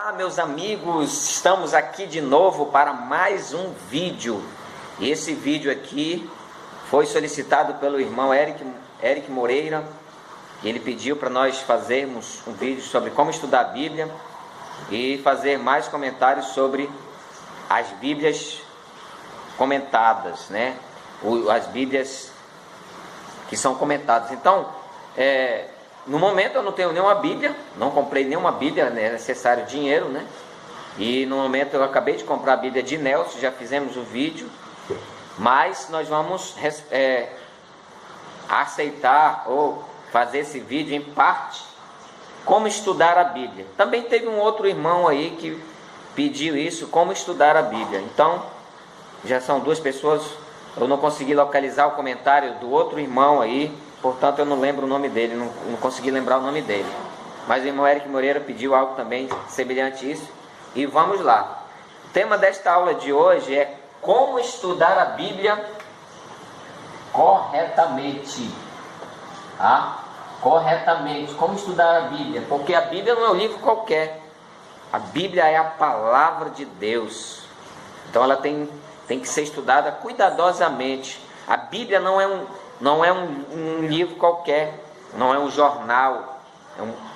Olá, meus amigos, estamos aqui de novo para mais um vídeo. E esse vídeo aqui foi solicitado pelo irmão Eric Moreira. Ele pediu para nós fazermos um vídeo sobre como estudar a Bíblia e fazer mais comentários sobre as Bíblias comentadas, né? As Bíblias que são comentadas. Então, no momento eu não tenho nenhuma Bíblia, não comprei nenhuma Bíblia, é necessário dinheiro, né? E no momento eu acabei de comprar a Bíblia de Nelson, já fizemos o vídeo, mas nós vamos aceitar ou fazer esse vídeo em parte, como estudar a Bíblia. Também teve um outro irmão aí que pediu isso, como estudar a Bíblia. Então, já são duas pessoas, eu não consegui localizar o comentário do outro irmão aí, portanto eu não lembro o nome dele, não consegui lembrar o nome dele. Mas o irmão Eric Moreira pediu algo também semelhante a isso. E vamos lá. O tema desta aula de hoje é como estudar a Bíblia corretamente. Corretamente, como estudar a Bíblia, porque a Bíblia não é um livro qualquer. A Bíblia é a palavra de Deus. Então ela tem que ser estudada cuidadosamente. A Bíblia não é um livro qualquer, não é um jornal.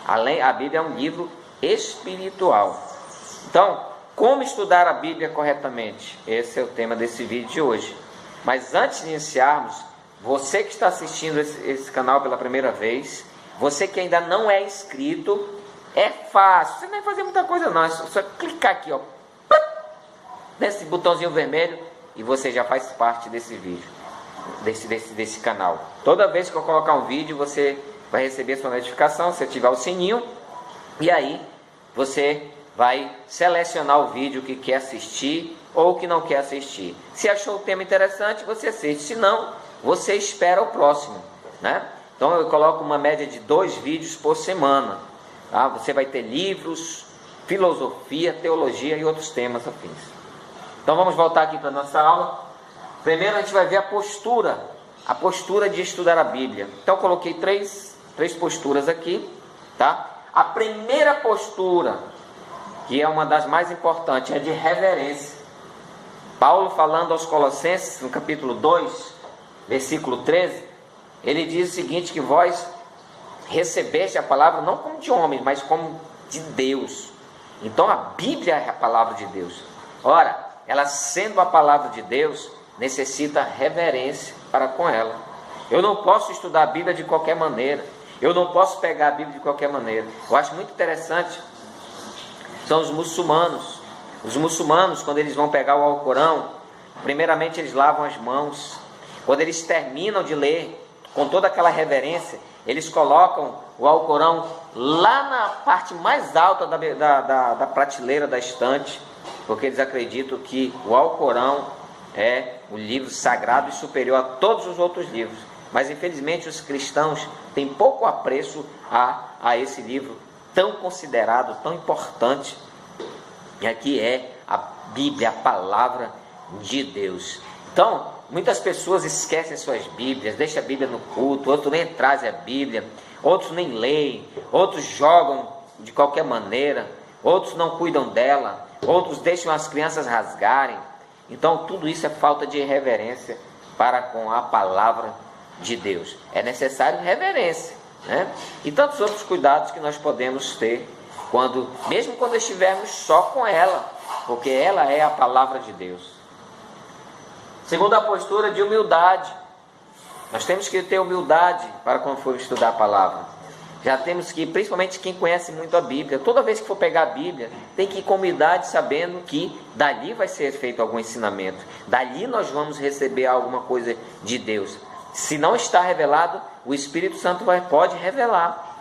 A Bíblia é um livro espiritual. Então, como estudar a Bíblia corretamente? Esse é o tema desse vídeo de hoje. Mas antes de iniciarmos, você que está assistindo esse canal pela primeira vez, você que ainda não é inscrito, é fácil, você não vai fazer muita coisa não, é só clicar aqui, ó, nesse botãozinho vermelho, e você já faz parte desse vídeo, desse canal. Toda vez que eu colocar um vídeo, você vai receber sua notificação, se ativar o sininho, e aí você vai selecionar o vídeo que quer assistir ou que não quer assistir. Se achou o tema interessante, você assiste, se não, você espera o próximo, né? Então eu coloco uma média de 2 vídeos por semana, tá? Você vai ter livros, filosofia, teologia e outros temas afins. Então vamos voltar aqui para a nossa aula. Primeiro a gente vai ver a postura de estudar a Bíblia. Então eu coloquei três posturas aqui, tá? A primeira postura, que é uma das mais importantes, é de reverência. Paulo, falando aos Colossenses, no capítulo 2, versículo 13, ele diz o seguinte, que vós recebeste a palavra não como de homens, mas como de Deus. Então a Bíblia é a palavra de Deus. Ora, ela sendo a palavra de Deus, necessita reverência para com ela. Eu não posso estudar a Bíblia de qualquer maneira. Eu não posso pegar a Bíblia de qualquer maneira. Eu acho muito interessante, são os muçulmanos. Os muçulmanos, quando eles vão pegar o Alcorão, primeiramente eles lavam as mãos. Quando eles terminam de ler, com toda aquela reverência, eles colocam o Alcorão lá na parte mais alta da prateleira da estante, porque eles acreditam que o Alcorão é o livro sagrado e superior a todos os outros livros. Mas infelizmente os cristãos têm pouco apreço a esse livro tão considerado, tão importante, e aqui é a Bíblia, a palavra de Deus. Então, muitas pessoas esquecem suas Bíblias, deixam a Bíblia no culto, outros nem trazem a Bíblia, outros nem leem, outros jogam de qualquer maneira, outros não cuidam dela, outros deixam as crianças rasgarem. Então tudo isso é falta de reverência para com a palavra de Deus. É necessário reverência, né? E tantos outros cuidados que nós podemos ter, mesmo quando estivermos só com ela, porque ela é a palavra de Deus. Segundo a postura de humildade, nós temos que ter humildade para quando for estudar a palavra. Já temos que, principalmente quem conhece muito a Bíblia, toda vez que for pegar a Bíblia, tem que ir com humildade, sabendo que dali vai ser feito algum ensinamento. Dali nós vamos receber alguma coisa de Deus. Se não está revelado, o Espírito Santo pode revelar.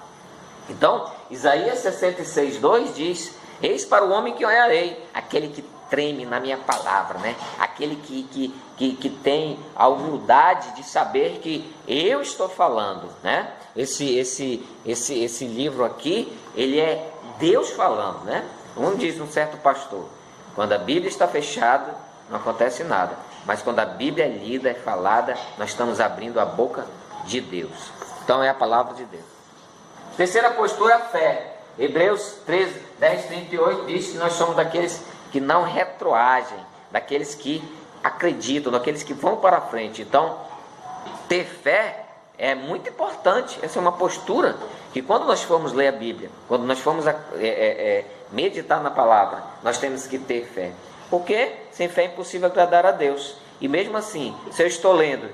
Então, Isaías 66:2 diz: eis para o homem que olharei, aquele que treme na minha palavra, né? Aquele que tem a humildade de saber que eu estou falando, né? Esse livro aqui, ele é Deus falando, né? Como diz um certo pastor, quando a Bíblia está fechada, não acontece nada, mas quando a Bíblia é lida, é falada, nós estamos abrindo a boca de Deus. Então é a palavra de Deus. Terceira postura, a fé. Hebreus 13, 10, 38 diz que nós somos daqueles que não retroagem, daqueles que acreditam, daqueles que vão para a frente. Então, ter fé é muito importante. Essa é uma postura que, quando nós formos ler a Bíblia, quando nós formos meditar na palavra, nós temos que ter fé. Porque sem fé é impossível agradar a Deus. E mesmo assim, se eu estou lendo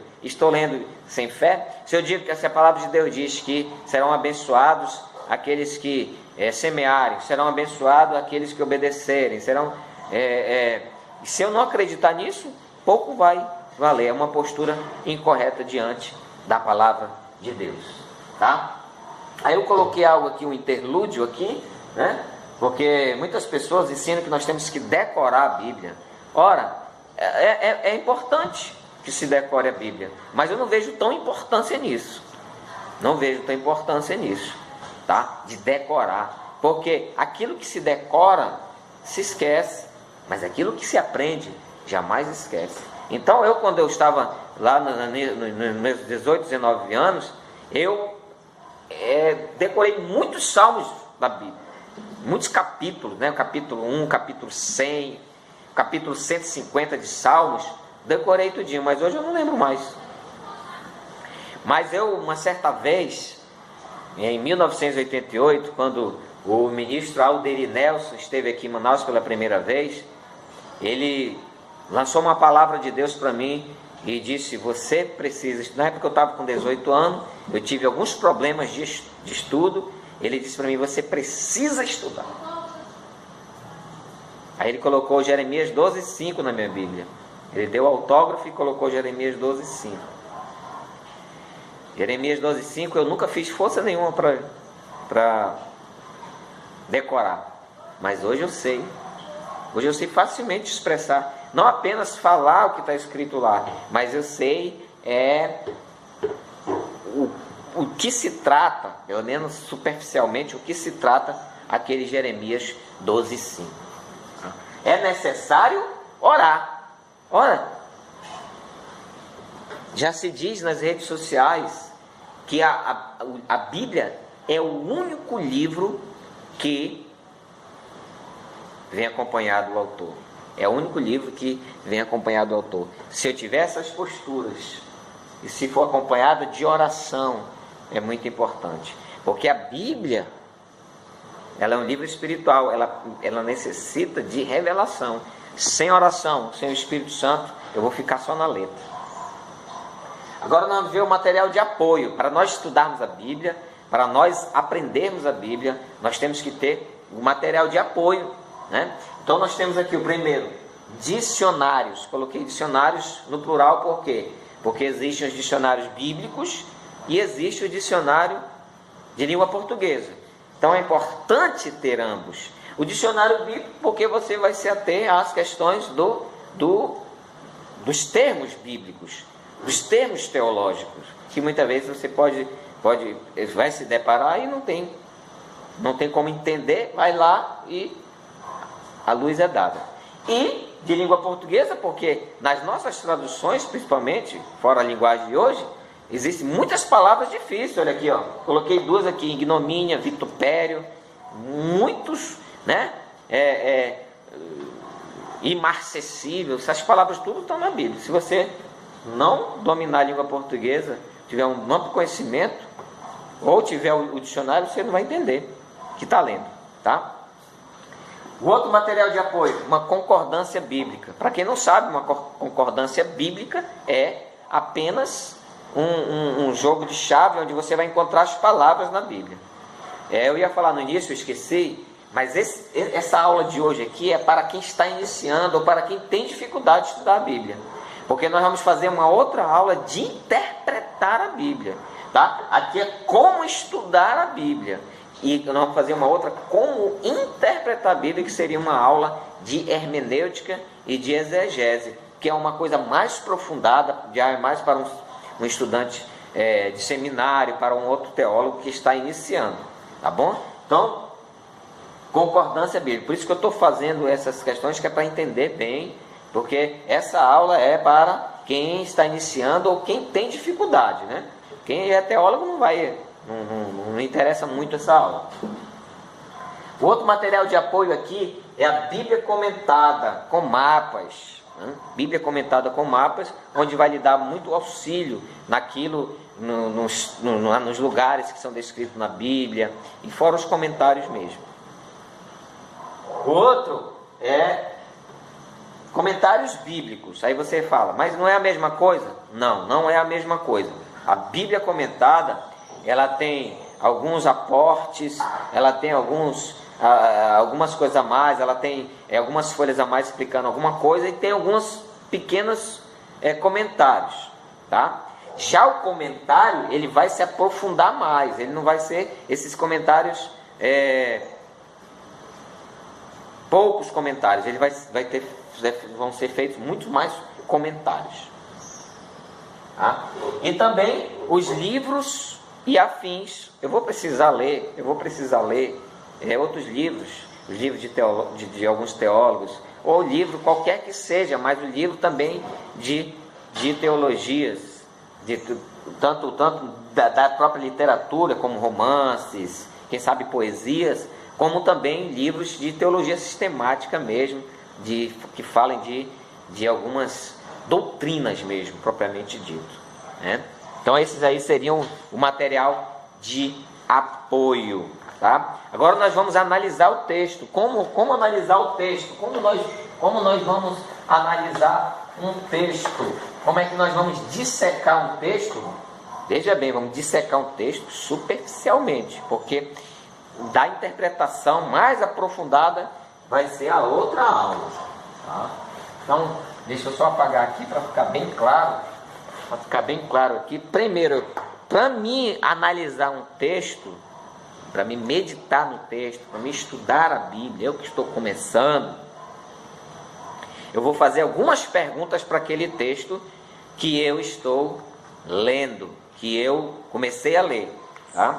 sem fé, se eu digo que essa palavra de Deus diz que serão abençoados aqueles que semearem, serão abençoados aqueles que obedecerem, se eu não acreditar nisso, pouco vai valer. É uma postura incorreta diante da palavra de Deus, tá? Aí eu coloquei algo aqui, um interlúdio aqui, né? Porque muitas pessoas ensinam que nós temos que decorar a Bíblia. Ora, é importante que se decore a Bíblia, mas eu não vejo tão importância nisso. Não vejo tão importância nisso, tá? De decorar. Porque aquilo que se decora se esquece, mas aquilo que se aprende jamais esquece. Então quando eu estava lá nos meus 18, 19 anos, eu decorei muitos salmos da Bíblia, muitos capítulos, né? O capítulo 1, capítulo 100, capítulo 150 de Salmos, decorei tudinho, mas hoje eu não lembro mais. Mas uma certa vez, em 1988, quando o ministro Alderi Nelson esteve aqui em Manaus pela primeira vez, ele lançou uma palavra de Deus para mim e disse: você precisa, na época eu estava com 18 anos, eu tive alguns problemas de estudo, ele disse para mim: você precisa estudar. Aí ele colocou Jeremias 12:5 na minha Bíblia. Ele deu autógrafo e colocou Jeremias 12:5. Jeremias 12:5 eu nunca fiz força nenhuma para decorar, mas hoje eu sei. Hoje eu sei facilmente expressar, não apenas falar o que está escrito lá, mas eu sei o que se trata, pelo menos superficialmente, o que se trata aquele Jeremias 12:5. É necessário orar. Ora, já se diz nas redes sociais que a Bíblia é o único livro que vem acompanhado do autor. É o único livro que vem acompanhado do autor. Se eu tiver essas posturas, e se for acompanhada de oração, é muito importante. Porque a Bíblia, ela é um livro espiritual, ela necessita de revelação. Sem oração, sem o Espírito Santo, eu vou ficar só na letra. Agora nós vamos ver o material de apoio. Para nós estudarmos a Bíblia, para nós aprendermos a Bíblia, nós temos que ter o material de apoio, né? Então nós temos aqui o primeiro, dicionários. Coloquei dicionários no plural, por quê? Porque existem os dicionários bíblicos e existe o dicionário de língua portuguesa. Então é importante ter ambos. O dicionário bíblico, porque você vai se ater às questões dos termos bíblicos, dos termos teológicos, que muitas vezes você vai se deparar e não tem como entender, vai lá e a luz é dada. E de língua portuguesa, porque nas nossas traduções, principalmente, fora a linguagem de hoje, existem muitas palavras difíceis. Olha aqui, ó, coloquei duas aqui: ignomínia, vitupério, muitos, né? Imarcessível. Essas palavras tudo estão na Bíblia. Se você não dominar a língua portuguesa, tiver um amplo conhecimento, ou tiver o dicionário, você não vai entender o que está lendo, tá? O outro material de apoio, uma concordância bíblica. Para quem não sabe, uma concordância bíblica é apenas um jogo de chave onde você vai encontrar as palavras na Bíblia. Eu ia falar no início, eu esqueci, mas essa aula de hoje aqui é para quem está iniciando ou para quem tem dificuldade de estudar a Bíblia. Porque nós vamos fazer uma outra aula de interpretar a Bíblia, tá? Aqui é como estudar a Bíblia. E nós vamos fazer uma outra, como interpretar a Bíblia, que seria uma aula de hermenêutica e de exegese, que é uma coisa mais aprofundada, já é mais para um estudante de seminário, para um outro teólogo que está iniciando, tá bom? Então, concordância bíblica. Por isso que eu estou fazendo essas questões, que é para entender bem, porque essa aula é para quem está iniciando ou quem tem dificuldade, né? Quem é teólogo não interessa muito essa aula. O outro material de apoio aqui é a Bíblia comentada com mapas. Bíblia comentada com mapas, onde vai lhe dar muito auxílio naquilo, nos lugares que são descritos na Bíblia, e fora os comentários mesmo. O outro é comentários bíblicos. Aí você fala, mas não é a mesma coisa? Não, não é a mesma coisa. A Bíblia comentada, ela tem alguns aportes, ela tem algumas coisas a mais, ela tem algumas folhas a mais explicando alguma coisa, e tem alguns pequenos comentários, tá? Já o comentário, ele vai se aprofundar mais, ele não vai ser esses comentários, poucos comentários, ele vão ser feitos muito mais comentários, tá? E também os livros e afins. Eu vou precisar ler outros livros, os livros de alguns teólogos, ou livro qualquer que seja, mas o livro também de teologias, tanto da própria literatura, como romances, quem sabe poesias, como também livros de teologia sistemática mesmo, que falem de algumas doutrinas mesmo, propriamente dito, né? Então esses aí seriam o material de apoio, tá? Agora nós vamos analisar o texto. Como analisar o texto? Como nós vamos analisar um texto? Como é que nós vamos dissecar um texto? Veja bem, vamos dissecar um texto superficialmente, porque da interpretação mais aprofundada vai ser a outra aula, tá? Então, deixa eu só apagar aqui para ficar bem claro. Para ficar bem claro aqui, primeiro, para mim analisar um texto, para me meditar no texto, para me estudar a Bíblia, eu que estou começando, eu vou fazer algumas perguntas para aquele texto que eu estou lendo, que eu comecei a ler, tá?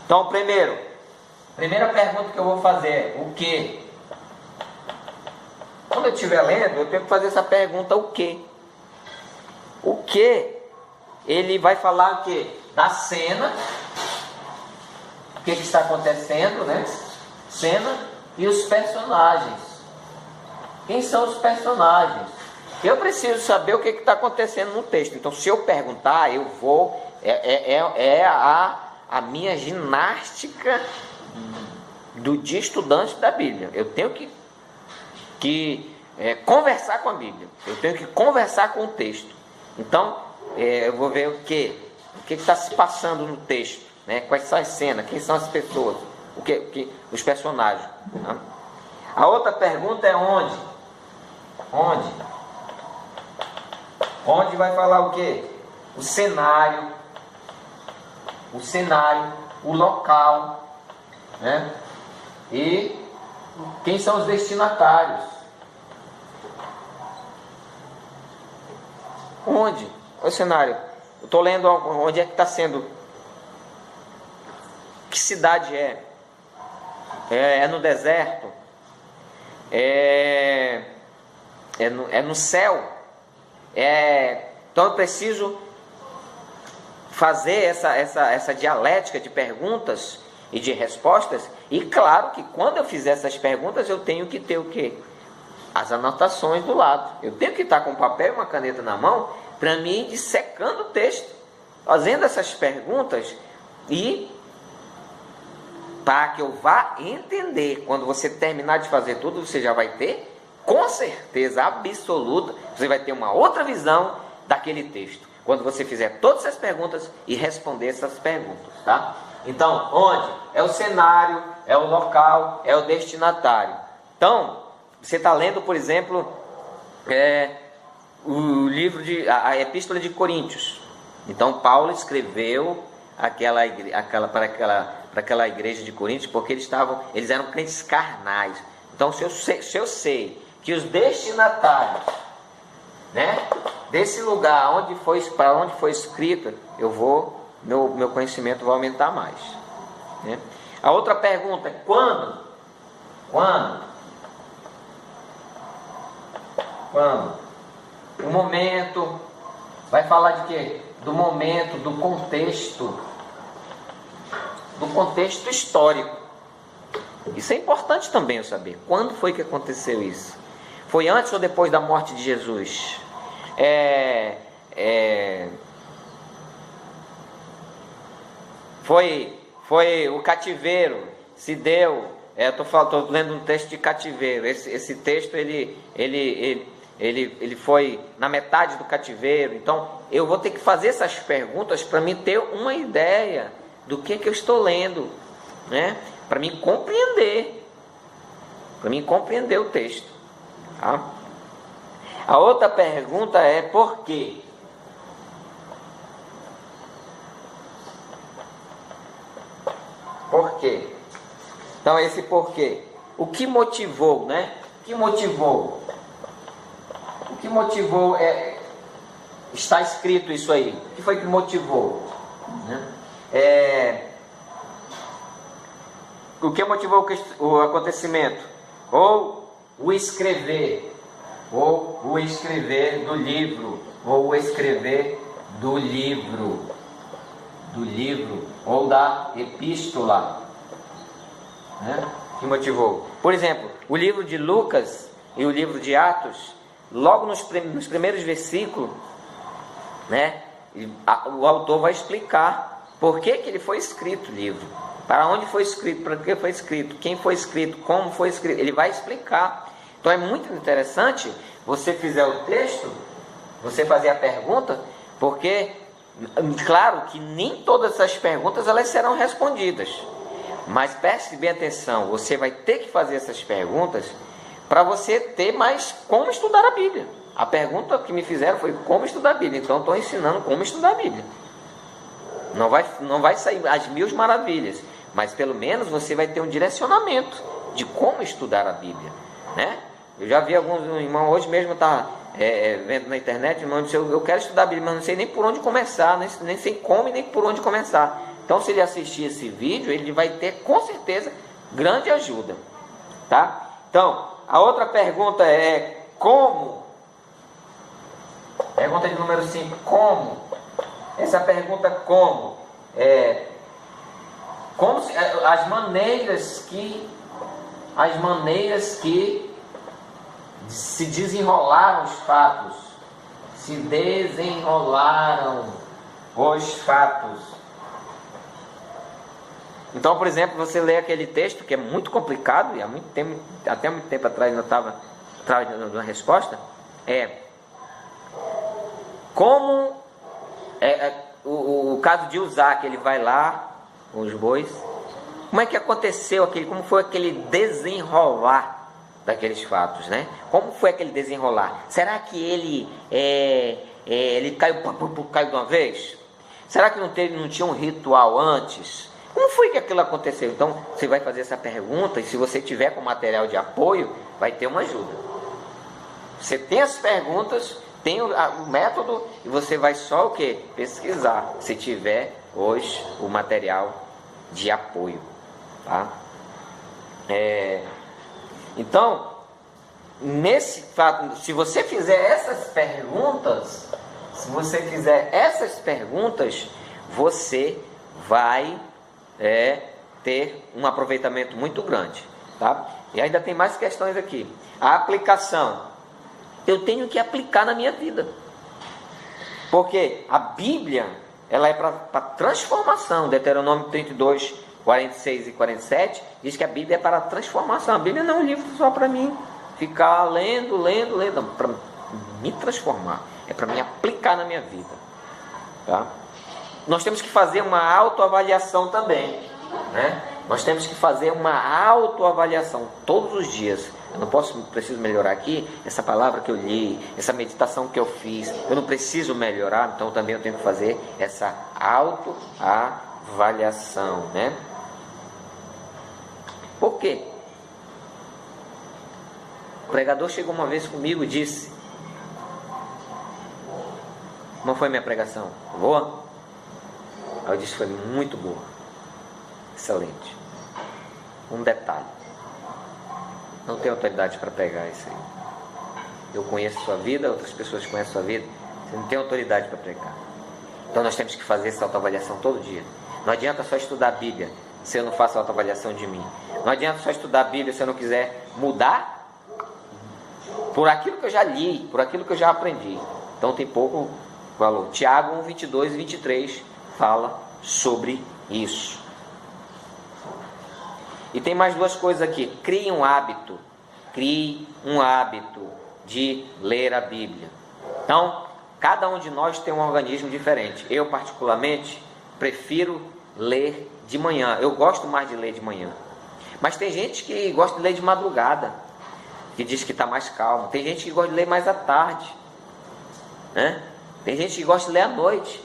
Então, primeira pergunta que eu vou fazer é o quê? Quando eu estiver lendo, eu tenho que fazer essa pergunta, o quê? O que? Ele vai falar o quê? Da cena, o que está acontecendo, né? Cena e os personagens. Quem são os personagens? Eu preciso saber o que está acontecendo no texto. Então, se eu perguntar, eu vou... a minha ginástica de estudante da Bíblia. Eu tenho que conversar com a Bíblia. Eu tenho que conversar com o texto. Então, eu vou ver o que está se passando no texto, né? Quais são as cenas, quem são as pessoas, os personagens, né? A outra pergunta é onde? Onde vai falar o quê? O cenário, o local, né? E quem são os destinatários. Onde? O cenário. Eu estou lendo onde é que está sendo. Que cidade é? É no deserto? É no céu? Então eu preciso fazer essa dialética de perguntas e de respostas. E claro que quando eu fizer essas perguntas, eu tenho que ter o quê? As anotações do lado. Eu tenho que estar com um papel e uma caneta na mão para mim ir dissecando o texto, fazendo essas perguntas, e para que eu vá entender. Quando você terminar de fazer tudo, você já vai ter, com certeza absoluta, você vai ter uma outra visão daquele texto, quando você fizer todas essas perguntas e responder essas perguntas, tá? Então, onde? É o cenário, é o local, é o destinatário. Então, você está lendo, por exemplo, o livro a Epístola de Coríntios. Então Paulo escreveu para aquela igreja de Coríntios, porque eles eram crentes carnais. Então se eu sei que os destinatários, né, desse lugar para onde foi escrito, meu conhecimento vai aumentar mais, né? A outra pergunta é quando? O momento, vai falar de quê? Do momento, do contexto histórico. Isso é importante também eu saber. Quando foi que aconteceu isso? Foi antes ou depois da morte de Jesus? Foi o cativeiro, se deu. Estou lendo um texto de cativeiro. Esse texto ele foi na metade do cativeiro. Então eu vou ter que fazer essas perguntas para me ter uma ideia do que eu estou lendo, né? Para mim compreender o texto, tá? A outra pergunta é por quê? Por quê? Então esse porquê, o que motivou, né? O que motivou está escrito isso aí. O que foi que motivou, né? O que motivou o acontecimento? Ou o escrever do livro, ou da epístola, né? Que motivou? Por exemplo, o livro de Lucas e o livro de Atos, logo nos primeiros versículos, né? O autor vai explicar por que ele foi escrito o livro, para onde foi escrito, para que foi escrito, quem foi escrito, como foi escrito. Ele vai explicar. Então é muito interessante você fizer o texto, você fazer a pergunta, porque claro que nem todas essas perguntas elas serão respondidas, mas preste bem atenção, você vai ter que fazer essas perguntas para você ter mais como estudar a Bíblia. A pergunta que me fizeram foi como estudar a Bíblia, então estou ensinando como estudar a Bíblia. Não vai sair as mil maravilhas, mas pelo menos você vai ter um direcionamento de como estudar a Bíblia, né? Eu já vi alguns irmãos, hoje mesmo vendo na internet, irmão disse, eu quero estudar a Bíblia, mas não sei nem por onde começar, nem sei como e nem por onde começar. Então se ele assistir esse vídeo, ele vai ter com certeza grande ajuda, tá? Então, a outra pergunta é como? Pergunta de número 5, como? Essa pergunta como? As maneiras que se desenrolaram os fatos. Se desenrolaram os fatos. Então, por exemplo, você lê aquele texto que é muito complicado, e até muito tempo atrás eu estava trazendo uma resposta, como o caso de Uzá, que ele vai lá com os bois, como é que aconteceu como foi aquele desenrolar daqueles fatos, né? Como foi aquele desenrolar? Será que ele caiu de uma vez? Será que não tinha um ritual antes? Como foi que aquilo aconteceu? Então, você vai fazer essa pergunta, e se você tiver com material de apoio, vai ter uma ajuda. Você tem as perguntas, tem o método, e você vai só o quê? Pesquisar, se tiver hoje o material de apoio, tá? Então, nesse fato, se você fizer essas perguntas, você vai ter um aproveitamento muito grande, tá? E ainda tem mais questões aqui. A aplicação. Eu tenho que aplicar na minha vida, porque a Bíblia, ela é para transformação. Deuteronômio 32, 46 e 47 diz que a Bíblia é para transformação. A Bíblia não é um livro só para mim ficar lendo, para me transformar, é para me aplicar na minha vida, tá? Nós temos que fazer uma autoavaliação também, né? Nós temos que fazer uma autoavaliação todos os dias. Eu não preciso melhorar aqui, essa palavra que eu li, essa meditação que eu fiz, eu não preciso melhorar, então também eu tenho que fazer essa autoavaliação, né? Por quê? O pregador chegou uma vez comigo e disse: como foi minha pregação? Boa? Aí eu disse: foi muito boa, excelente. Um detalhe: não tenho autoridade para pregar isso aí. Eu conheço sua vida, outras pessoas conhecem sua vida, você não tem autoridade para pregar. Então nós temos que fazer essa autoavaliação todo dia. Não adianta só estudar a Bíblia se eu não faço autoavaliação de mim. Não adianta só estudar a Bíblia se eu não quiser mudar por aquilo que eu já li, por aquilo que eu já aprendi. Então tem pouco valor. Tiago 1, 22 e 23 fala sobre isso. E tem mais duas coisas aqui. Crie um hábito de ler a Bíblia. Então, cada um de nós tem um organismo diferente. Eu, particularmente, prefiro ler de manhã. Eu gosto mais de ler de manhã. Mas tem gente que gosta de ler de madrugada, que diz que está mais calmo. Tem gente que gosta de ler mais à tarde, né? Tem gente que gosta de ler à noite.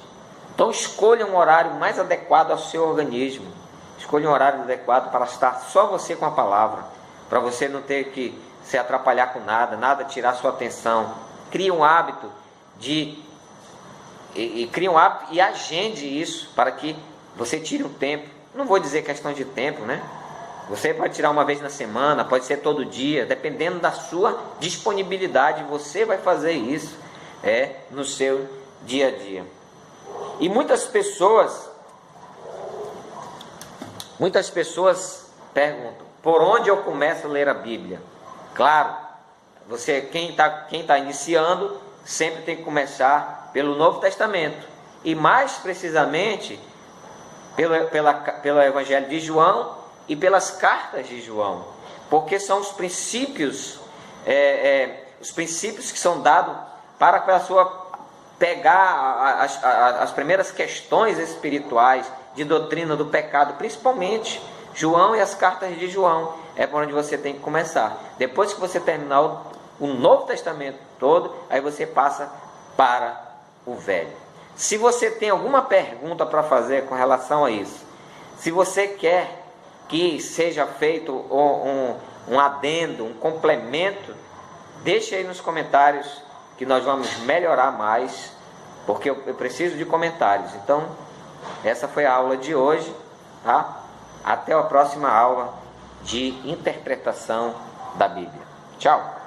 Então escolha um horário mais adequado ao seu organismo. Escolha um horário adequado para estar só você com a palavra, para você não ter que se atrapalhar com nada tirar sua atenção. Crie um hábito e agende isso para que você tire um tempo. Não vou dizer questão de tempo, né? Você pode tirar uma vez na semana, pode ser todo dia, dependendo da sua disponibilidade, você vai fazer isso no seu dia a dia. E muitas pessoas perguntam: por onde eu começo a ler a Bíblia? Claro, quem está iniciando sempre tem que começar pelo Novo Testamento, e mais precisamente pelo Evangelho de João e pelas cartas de João, porque são os princípios que são dados para a pessoa pegar as primeiras questões espirituais de doutrina do pecado, principalmente João e as cartas de João. É por onde você tem que começar. Depois que você terminar o Novo Testamento todo, aí você passa para o Velho. Se você tem alguma pergunta para fazer com relação a isso, se você quer que seja feito um adendo, um complemento, deixe aí nos comentários que nós vamos melhorar mais, porque eu preciso de comentários. Então, essa foi a aula de hoje, tá? Até a próxima aula de interpretação da Bíblia. Tchau!